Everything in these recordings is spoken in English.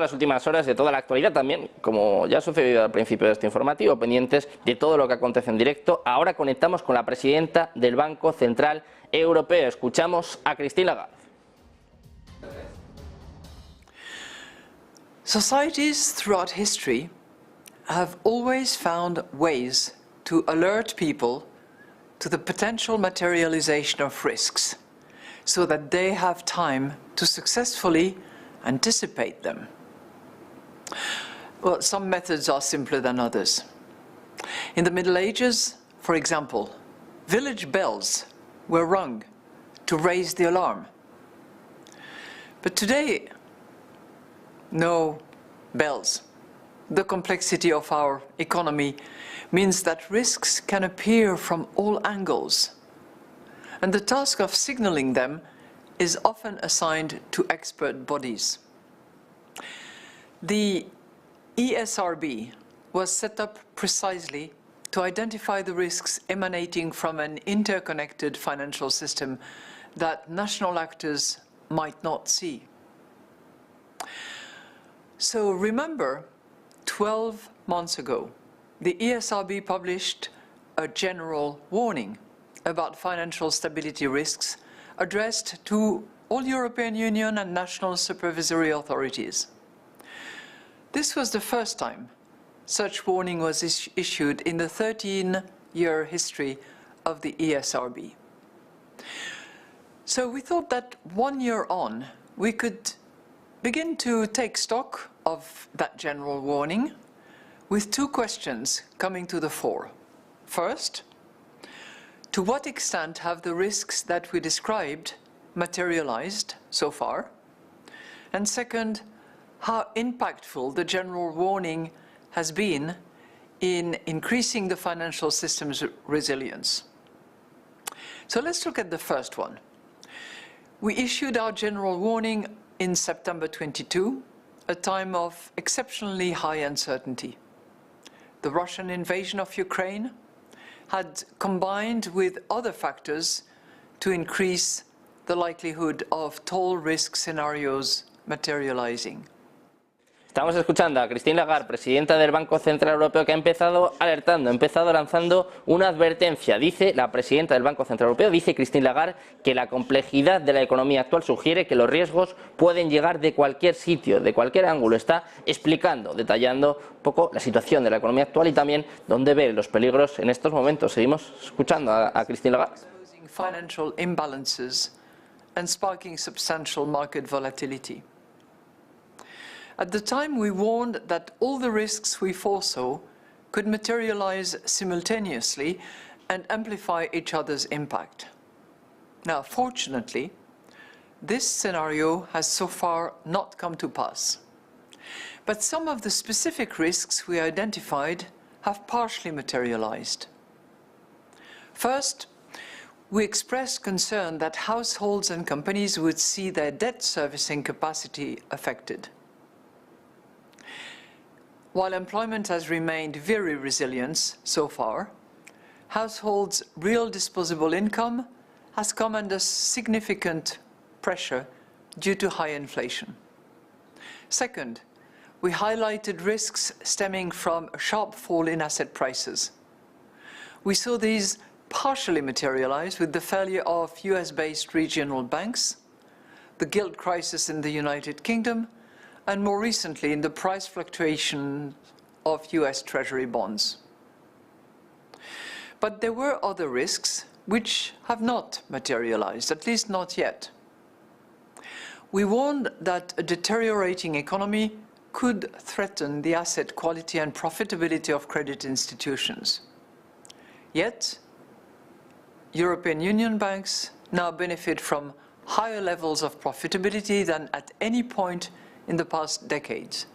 Las últimas horas de toda la actualidad también, como ya ha sucedido al principio de este informativo, pendientes de todo lo que acontece en directo. Ahora conectamos con la presidenta del Banco Central Europeo. Escuchamos a Christine Lagarde. Societies throughout history have always found ways to alert people to the potential materialization of risks, so that they have time to successfully anticipate them. Well, some methods are simpler than others. In the Middle Ages, for example, village bells were rung to raise the alarm. But today, no bells. The complexity of our economy means that risks can appear from all angles, and the task of signaling them is often assigned to expert bodies. The ESRB was set up precisely to identify the risks emanating from an interconnected financial system that national actors might not see. So remember, 12 months ago, the ESRB published a general warning about financial stability risks addressed to all European Union and national supervisory authorities. This was the first time such warning was issued in the 13-year history of the ESRB. So we thought that 1 year on, we could begin to take stock of that general warning with two questions coming to the fore. First, to what extent have the risks that we described materialized so far? And second, how impactful the general warning has been in increasing the financial system's resilience. So let's look at the first one. We issued our general warning in September 22, a time of exceptionally high uncertainty. The Russian invasion of Ukraine had combined with other factors to increase the likelihood of tall risk scenarios materializing. Estamos escuchando a Christine Lagarde, presidenta del Banco Central Europeo, que ha empezado alertando, ha empezado lanzando una advertencia. Dice la presidenta del Banco Central Europeo, dice Christine Lagarde, que la complejidad de la economía actual sugiere que los riesgos pueden llegar de cualquier sitio, de cualquier ángulo. Está explicando, detallando un poco la situación de la economía actual y también dónde ve los peligros en estos momentos. Seguimos escuchando a Christine Lagarde. Financial imbalances and sparking substantial market volatility. At the time, we warned that all the risks we foresaw could materialize simultaneously and amplify each other's impact. Now, fortunately, this scenario has so far not come to pass. But some of the specific risks we identified have partially materialized. First, we expressed concern that households and companies would see their debt servicing capacity affected. While employment has remained very resilient so far, households' real disposable income has come under significant pressure due to high inflation. Second, we highlighted risks stemming from a sharp fall in asset prices. We saw these partially materialize with the failure of US-based regional banks, the gilt crisis in the United Kingdom, and more recently in the price fluctuation of US Treasury bonds. But there were other risks which have not materialized, at least not yet. We warned that a deteriorating economy could threaten the asset quality and profitability of credit institutions. Yet, European Union banks now benefit from higher levels of profitability than at any point in the past decades.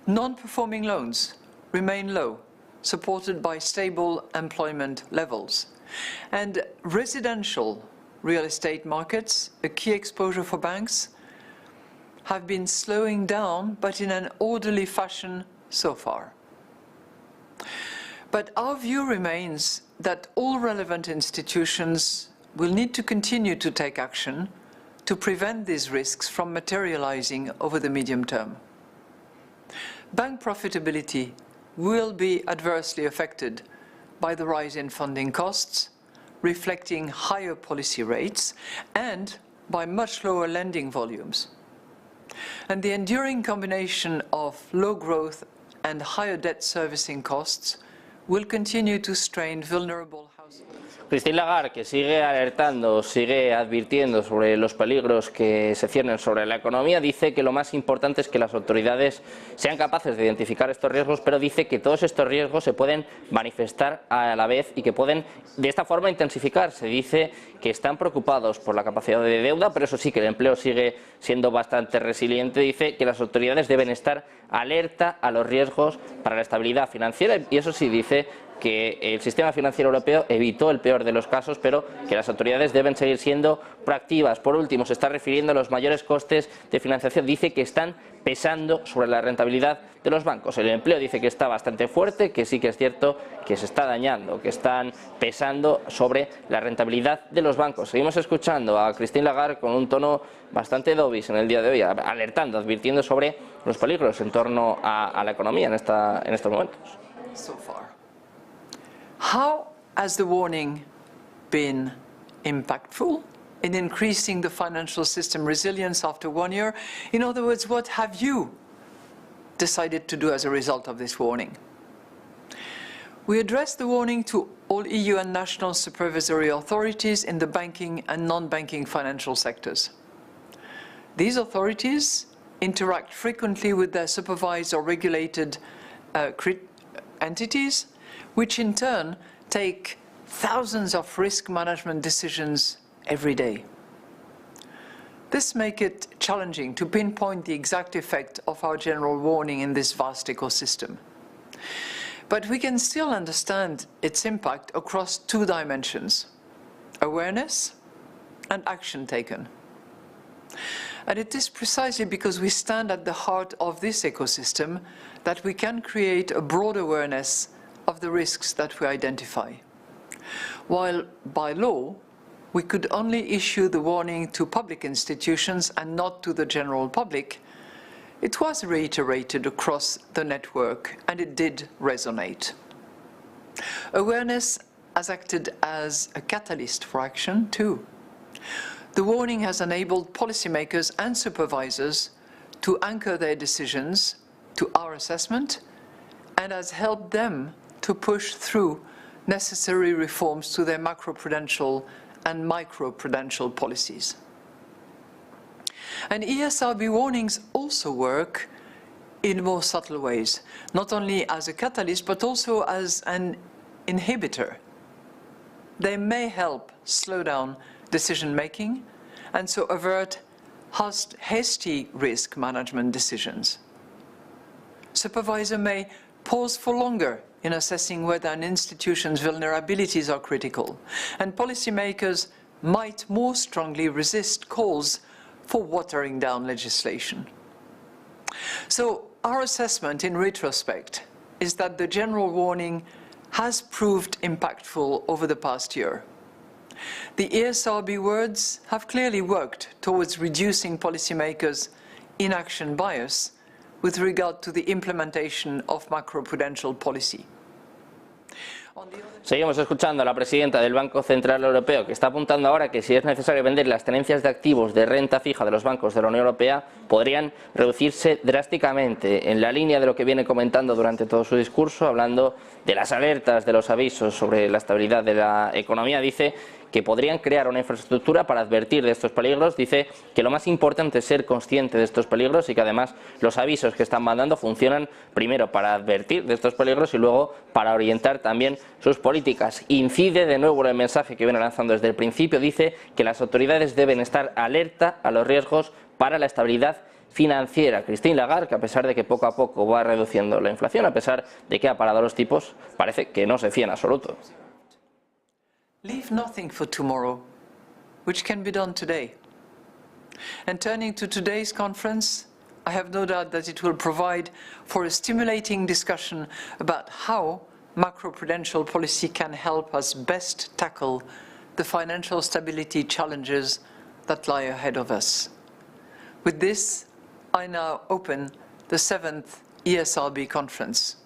Non-performing loans remain low, supported by stable employment levels. And residential real estate markets, a key exposure for banks, have been slowing down, but in an orderly fashion so far. But our view remains that all relevant institutions will need to continue to take action to prevent these risks from materializing over the medium term. bank profitability will be adversely affected by the rise in funding costs, reflecting higher policy rates, and by much lower lending volumes. And the enduring combination of low growth and higher debt servicing costs will continue to strain vulnerable households. Christine Lagarde, que sigue alertando, sigue advirtiendo sobre los peligros que se ciernen sobre la economía, dice que lo más importante es que las autoridades sean capaces de identificar estos riesgos, pero dice que todos estos riesgos se pueden manifestar a la vez y que pueden de esta forma intensificarse. Dice que están preocupados por la capacidad de deuda, pero eso sí, que el empleo sigue siendo bastante resiliente. Dice que las autoridades deben estar alerta a los riesgos para la estabilidad financiera y eso sí, dice que el sistema financiero europeo evitó el peor de los casos, pero que las autoridades deben seguir siendo proactivas. Por último, se está refiriendo a los mayores costes de financiación. Dice que están pesando sobre la rentabilidad de los bancos. El empleo dice que está bastante fuerte, que sí que es cierto que se está dañando, que están pesando sobre la rentabilidad de los bancos. Seguimos escuchando a Christine Lagarde con un tono bastante dovish en el día de hoy, alertando, advirtiendo sobre los peligros en torno a la economía en estos momentos. So far. How has the warning been impactful in increasing the financial system resilience after 1 year? In other words, what have you decided to do as a result of this warning? We address the warning to all EU and national supervisory authorities in the banking and non-banking financial sectors. These authorities interact frequently with their supervised or regulated entities, which in turn take thousands of risk management decisions every day. This makes it challenging to pinpoint the exact effect of our general warning in this vast ecosystem. But we can still understand its impact across two dimensions: awareness and action taken. And it is precisely because we stand at the heart of this ecosystem that we can create a broad awareness of the risks that we identify. While by law, we could only issue the warning to public institutions and not to the general public, it was reiterated across the network and it did resonate. Awareness has acted as a catalyst for action too. The warning has enabled policymakers and supervisors to anchor their decisions to our assessment and has helped them to push through necessary reforms to their macroprudential and microprudential policies. And ESRB warnings also work in more subtle ways, not only as a catalyst but also as an inhibitor. They may help slow down decision-making and so avert hasty risk management decisions. Supervisor may pause for longer in assessing whether an institution's vulnerabilities are critical, and policymakers might more strongly resist calls for watering down legislation. So our assessment in retrospect is that the general warning has proved impactful over the past year. The ESRB words have clearly worked towards reducing policymakers' inaction bias with regard to the implementation of macroprudential policy. Seguimos escuchando a la presidenta del Banco Central Europeo, que está apuntando ahora que si es necesario vender las tenencias de activos de renta fija de los bancos de la Unión Europea, podrían reducirse drásticamente, en la línea de lo que viene comentando durante todo su discurso, hablando de las alertas, de los avisos sobre la estabilidad de la economía. Dice que podrían crear una infraestructura para advertir de estos peligros. Dice que lo más importante es ser consciente de estos peligros y que además los avisos que están mandando funcionan primero para advertir de estos peligros y luego para orientar también sus políticas. Incide de nuevo en el mensaje que viene lanzando desde el principio. Dice que las autoridades deben estar alerta a los riesgos para la estabilidad financiera. Christine Lagarde, que a pesar de que poco a poco va reduciendo la inflación, a pesar de que ha parado los tipos, parece que no se fía en absoluto. Leave nothing for tomorrow, which can be done today. And turning to today's conference, I have no doubt that it will provide for a stimulating discussion about how macroprudential policy can help us best tackle the financial stability challenges that lie ahead of us. With this, I now open the 7th ESRB conference.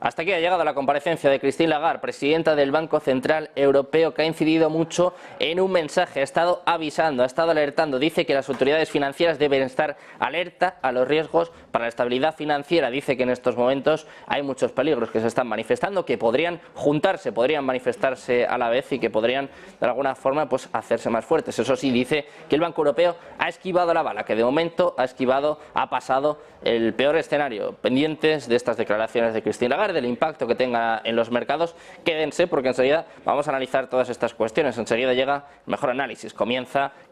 Hasta aquí ha llegado la comparecencia de Christine Lagarde, presidenta del Banco Central Europeo, que ha incidido mucho en un mensaje, ha estado avisando, ha estado alertando, dice que las autoridades financieras deben estar alerta a los riesgos para la estabilidad financiera, dice que en estos momentos hay muchos peligros que se están manifestando, que podrían juntarse, podrían manifestarse a la vez y que podrían de alguna forma pues hacerse más fuertes. Eso sí, dice que el Banco Europeo ha esquivado la bala, que de momento ha pasado el peor escenario. Pendientes de estas declaraciones de Christine Lagarde, del impacto que tenga en los mercados, quédense porque enseguida vamos a analizar todas estas cuestiones, enseguida llega el mejor análisis, comienza Conexión